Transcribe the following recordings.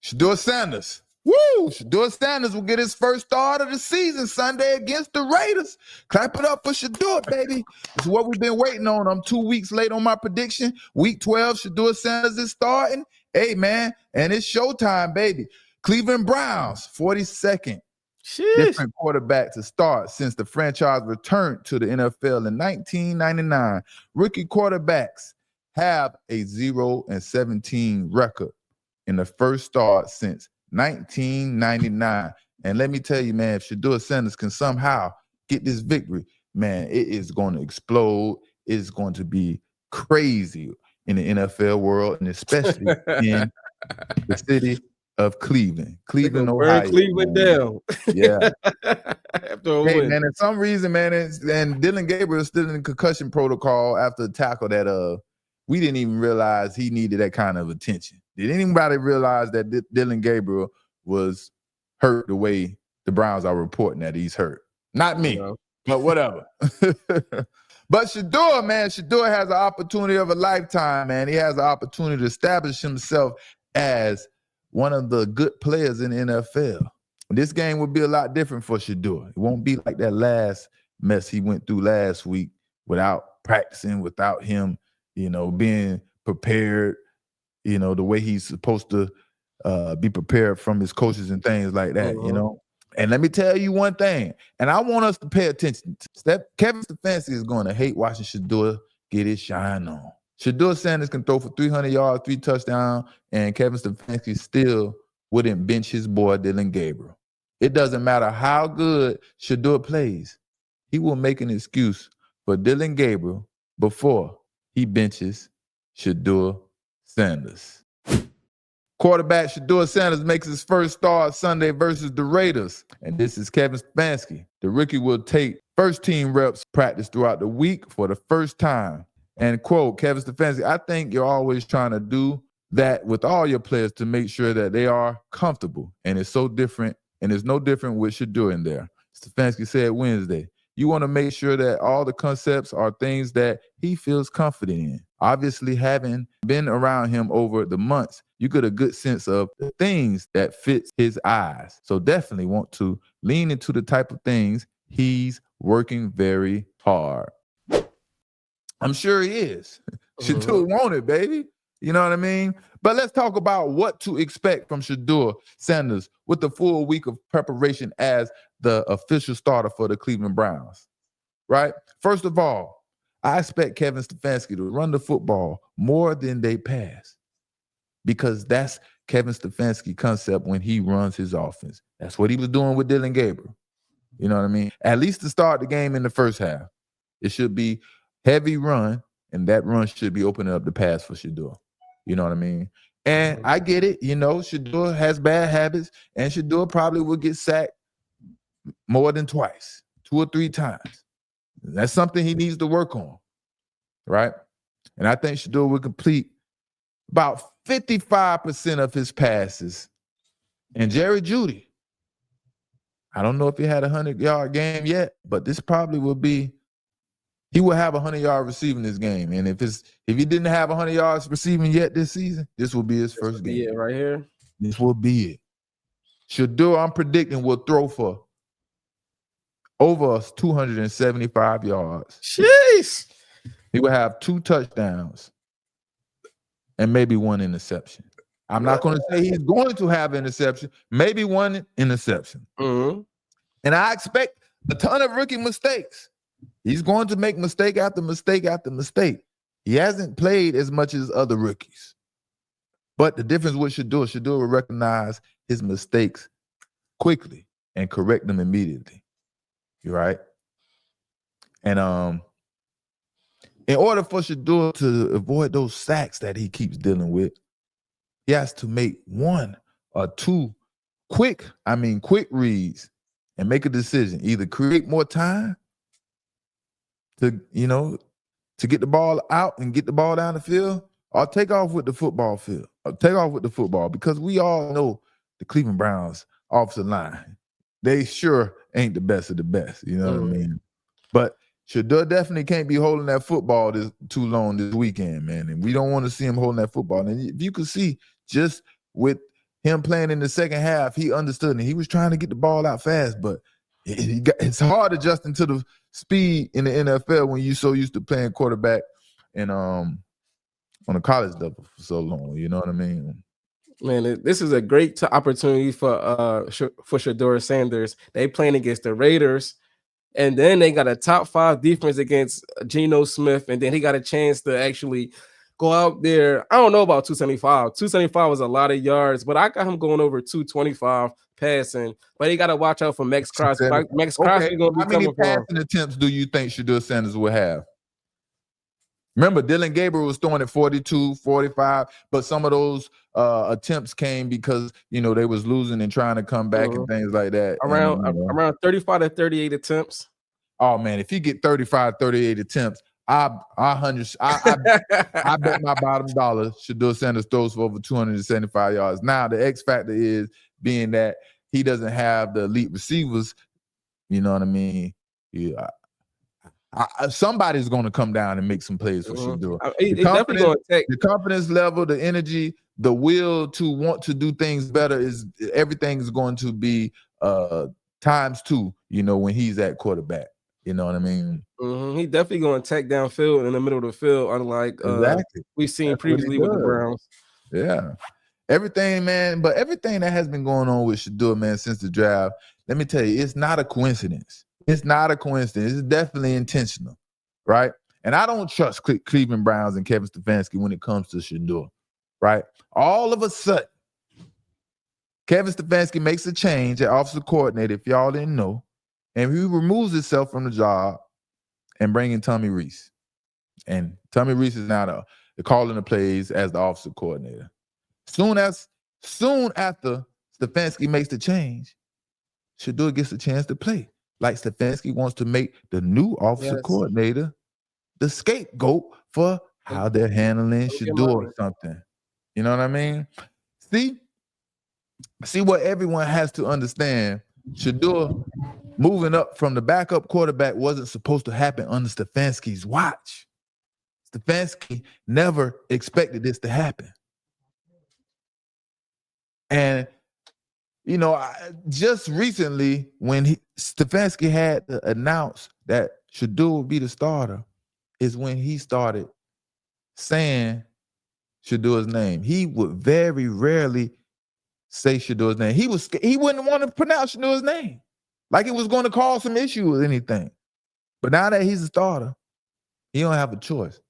Shedeur Sanders. Woo! Shedeur Sanders will get his first start of the season Sunday against the Raiders. Clap it up for Shedeur, baby. It's what we've been waiting on. I'm 2 weeks late on my prediction. Week 12, Shedeur Sanders is starting. Hey, man, and it's showtime, baby. Cleveland Browns, 42nd. Different quarterback to start since the franchise returned to the NFL in 1999. Rookie quarterbacks have a 0-17 record in the first start since 1999. And let me tell you, man, if Shedeur Sanders can somehow get this victory, man, it is going to explode. It's going to be crazy in the NFL world, and especially in the city of Cleveland, Ohio. Cleveland down. Yeah. After a Hey, win. man, and some reason, man, and Dylan Gabriel is still in concussion protocol after a tackle that we didn't even realize he needed that kind of attention. Did anybody realize that Dylan Gabriel was hurt the way the Browns are reporting that he's hurt? Not me, but whatever. But Shedeur, man, Shedeur has an opportunity of a lifetime, man. He has an opportunity to establish himself as one of the good players in the NFL. This game will be a lot different for Shedeur. It won't be like that last mess he went through last week without practicing, without him, being prepared, the way he's supposed to be prepared from his coaches and things like that, And let me tell you one thing, and I want us to pay attention. Kevin Stefanski is going to hate watching Shedeur get his shine on. Shedeur Sanders can throw for 300 yards, 3 touchdowns, and Kevin Stefanski still wouldn't bench his boy Dylan Gabriel. It doesn't matter how good Shedeur plays. He will make an excuse for Dylan Gabriel before he benches Shedeur Sanders. Quarterback Shedeur Sanders makes his first start Sunday versus the Raiders. And this is Kevin Stefanski. The rookie will take first-team reps practice throughout the week for the first time. And quote, Kevin Stefanski, I think you're always trying to do that with all your players to make sure that they are comfortable. And it's so different, and it's no different with Shedeur in there. Stefanski said Wednesday, you want to make sure that all the concepts are things that he feels confident in. Obviously, having been around him over the months, you get a good sense of the things that fits his eyes. So definitely want to lean into the type of things he's working very hard. I'm sure he is. Shedeur want it, baby. You know what I mean? But let's talk about what to expect from Shedeur Sanders with the full week of preparation as the official starter for the Cleveland Browns, right? First of all, I expect Kevin Stefanski to run the football more than they pass because that's Kevin Stefanski concept when he runs his offense. That's what he was doing with Dylan Gabriel. You know what I mean? At least to start the game in the first half. It should be heavy run, and that run should be opening up the pass for Shedeur. You know what I mean? And I get it. Shedeur has bad habits, and Shedeur probably will get sacked more than twice, 2 or 3 times. That's something he needs to work on, right? And I think Shedeur will complete about 55% of his passes. And Jerry Jeudy, I don't know if he had a 100-yard game yet, but this probably will be. He will have a 100-yard receiving this game, and if he didn't have 100 yards receiving yet this season, this will be his first game. Yeah, right here. This will be it. Shedeur, I'm predicting, will throw for over 275 yards. Jeez. He will have 2 touchdowns and maybe 1 interception. I'm not going to say he's going to have an interception, maybe 1 interception. Mm-hmm. And I expect a ton of rookie mistakes. He's going to make mistake after mistake after mistake. He hasn't played as much as other rookies. But the difference with Shedeur will recognize his mistakes quickly and correct them immediately. You're right. And in order for Shedeur to avoid those sacks that he keeps dealing with, he has to make 1 or 2 quick reads and make a decision. Either create more time to get the ball out and get the ball down the field, or take off with the football because we all know the Cleveland Browns offensive line. They sure ain't the best of the best, you know what I mean? But Shedeur definitely can't be holding that football too long this weekend, man. And we don't want to see him holding that football. And if you could see just with him playing in the second half, he understood and he was trying to get the ball out fast, but it's hard adjusting to the speed in the NFL when you're so used to playing quarterback and on a college level for so long. You know what I mean? Man, this is a great opportunity for Shedeur Sanders. They playing against the Raiders, and then they got a top 5 defense against Geno Smith, and then he got a chance to actually go out there. I don't know about 275. 275 was a lot of yards, but I got him going over 225 passing. But he got to watch out for Max Crosby. Max Crosby going to be how many coming for him. passing attempts do you think Shedeur Sanders will have? Remember, Dylan Gabriel was throwing at 42, 45, but some of those attempts came because, you know, they was losing and trying to come back and things like that. Around 35 to 38 attempts. Oh, man, if you get 35, 38 attempts, I bet my bottom dollar Shedeur Sanders throws for over 275 yards. Now, the X factor is being that he doesn't have the elite receivers. You know what I mean? Yeah. Somebody's going to come down and make some plays for Shedeur. The confidence level, the energy, the will to want to do things better everything is going to be times 2, you know, when he's at quarterback. You know what I mean? He definitely going to attack downfield in the middle of the field, unlike we've seen previously with the Browns. Yeah. Everything, man, but everything that has been going on with Shedeur, man, since the draft, let me tell you, it's not a coincidence. It's not a coincidence. It's definitely intentional, right? And I don't trust Cleveland Browns and Kevin Stefanski when it comes to Shedeur, right? All of a sudden, Kevin Stefanski makes a change at offensive coordinator, if y'all didn't know, and he removes himself from the job and bring in Tommy Rees. And Tommy Rees is now the calling the plays as the offensive coordinator. Soon after Stefanski makes the change, Shedeur gets a chance to play. Like Stefanski wants to make the new offensive coordinator the scapegoat for how they're handling Shedeur or something. You know what I mean? See what everyone has to understand. Shedeur moving up from the backup quarterback wasn't supposed to happen under Stefanski's watch. Stefanski never expected this to happen. And you know, just recently when Stefanski had to announce that Shedeur would be the starter is when he started saying Shedeur's name. He would very rarely say Shedeur's name. He wouldn't want to pronounce Shedeur's name. Like it was going to cause some issue with anything. But now that he's a starter, he don't have a choice.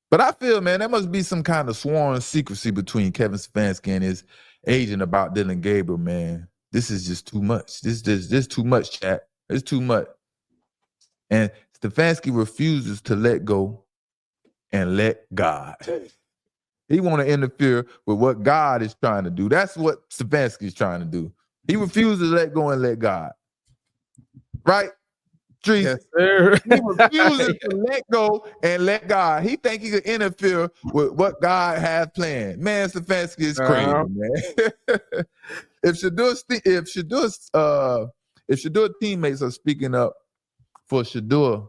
But I feel, man, there must be some kind of sworn secrecy between Kevin Stefanski and his agent about Dylan Gabriel, man. This is just too much. This is too much, chat. It's too much. And Stefanski refuses to let go and let God. He want to interfere with what God is trying to do. That's what Stefanski is trying to do. He refuses to let go and let God. Right? Trees. Yes, sir. He refuses to let go and let God. He think he could interfere with what God has planned. Man, Stefanski is crazy, man. If Shedeur teammates are speaking up for Shedeur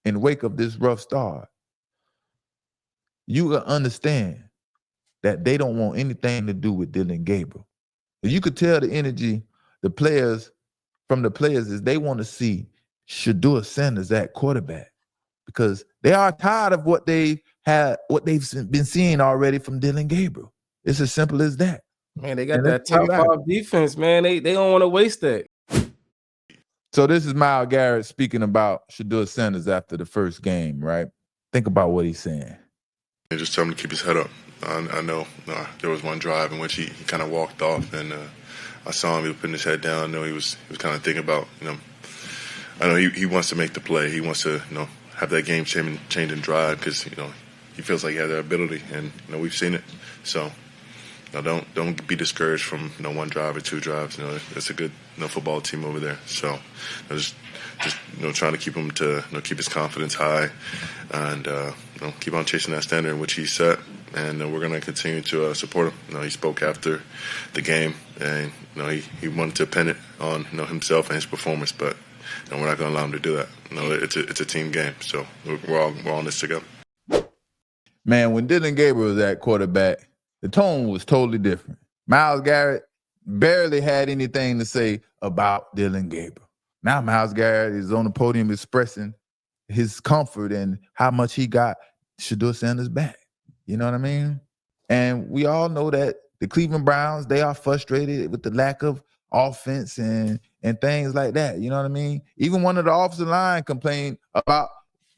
in wake of this rough start, you will understand that they don't want anything to do with Dylan Gabriel. You could tell the energy the players is they want to see Shedeur Sanders at quarterback because they are tired of what they've been seeing already from Dylan Gabriel. It's as simple as that. Man, they got that top 5 defense, man. They don't want to waste that. So this is Myles Garrett speaking about Shedeur Sanders after the first game, right? Think about what he's saying. And just tell him to keep his head up. I know there was one drive in which he kind of walked off, and I saw him. He was putting his head down. I know he was kind of thinking about, I know he wants to make the play. He wants to, have that game changing drive because, he feels like he has that ability, and we've seen it. So, don't be discouraged from one drive or 2 drives. It's a good football team over there. So, just trying to keep him to keep his confidence high, and keep on chasing that standard in which he set. And we're going to continue to support him. He spoke after the game, and he wanted to pin it on himself and his performance, but we're not going to allow him to do that. It's a team game, so we're all in this together. Man, when Dylan Gabriel was at quarterback, the tone was totally different. Myles Garrett barely had anything to say about Dillon Gabriel. Now Myles Garrett is on the podium expressing his comfort and how much he got Shedeur Sanders back. You know what I mean? And we all know that the Cleveland Browns, they are frustrated with the lack of offense and things like that. You know what I mean? Even one of the offensive line complained about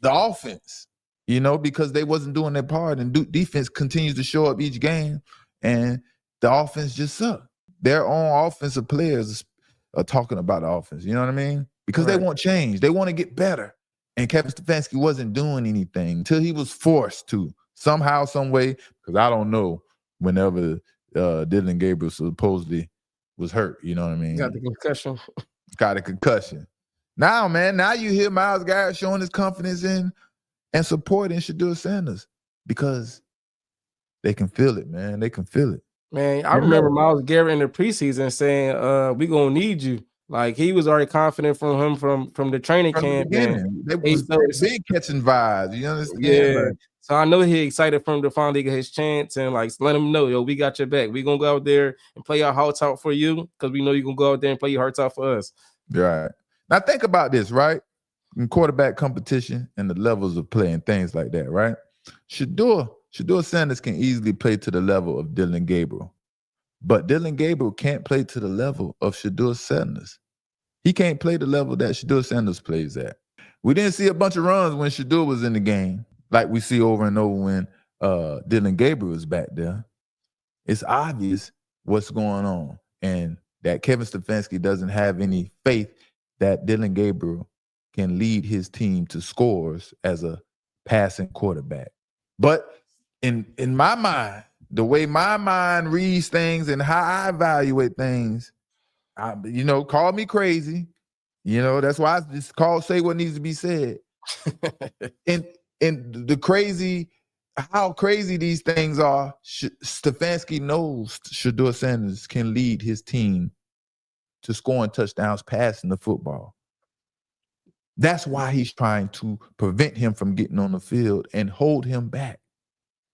the offense, you know, because they wasn't doing their part, and defense continues to show up each game, and the offense just sucked. Their own offensive players are talking about the offense. You know what I mean? Because they want change. They want to get better. And Kevin Stefanski wasn't doing anything until he was forced to somehow, some way, because I don't know whenever Dillon Gabriel supposedly was hurt. You know what I mean? Got the concussion. Got a concussion. Now, man, now you hear Myles Garrett showing his confidence in and supporting Shedeur Sanders because they can feel it, man. They can feel it. Man, I remember Myles Garrett in the preseason saying, we gonna need you. Like, he was already confident from him from the training camp. They was big catching vibes. You understand? Yeah. Like, so I know he excited for him to finally get his chance, and like let him know, yo, we got your back. We gonna go out there and play our hearts out for you because we know you gonna go out there and play your hearts out for us. Right. Now think about this, right? In quarterback competition and the levels of play and things like that, right? Shedeur Sanders can easily play to the level of Dillon Gabriel. But Dillon Gabriel can't play to the level of Shedeur Sanders. He can't play the level that Shedeur Sanders plays at. We didn't see a bunch of runs when Shedeur was in the game, like we see over and over when Dillon Gabriel is back there. It's obvious what's going on, and that Kevin Stefanski doesn't have any faith that Dillon Gabriel can lead his team to scores as a passing quarterback. But in my mind, the way my mind reads things and how I evaluate things, call me crazy. That's why I just say what needs to be said. and how crazy these things are, Stefanski knows Shedeur Sanders can lead his team to scoring touchdowns passing the football. That's why he's trying to prevent him from getting on the field and hold him back,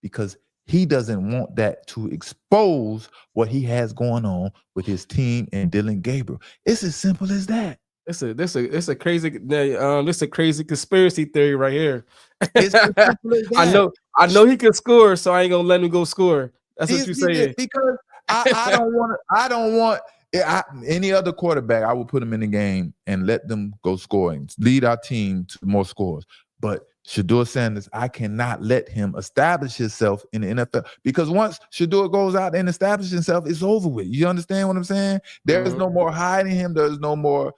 because he doesn't want that to expose what he has going on with his team and Dillon Gabriel. It's as simple as that. It's a crazy conspiracy theory right here. It's as simple as that. I know he can score, so I ain't gonna let him go score. That's what you're saying. Because I don't want any other quarterback. I will put him in the game and let them go scoring, lead our team to more scores. But Shedeur Sanders, I cannot let him establish himself in the NFL, because once Shedeur goes out and establishes himself, it's over with. You understand what I'm saying? There's no more hiding him. There's no more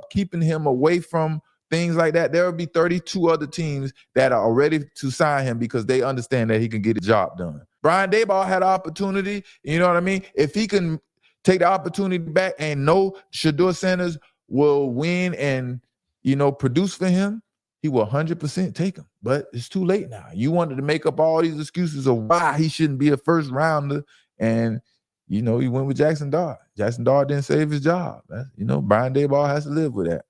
keeping him away from things like that. There will be 32 other teams that are ready to sign him because they understand that he can get the job done. Brian Daboll had an opportunity. You know what I mean? If he can take the opportunity back and know Shedeur Sanders will win and, produce for him, he will 100% take him. But it's too late now. You wanted to make up all these excuses of why he shouldn't be a first rounder. And, he went with Jackson Dart. Jackson Dart didn't save his job. Brian Daboll has to live with that.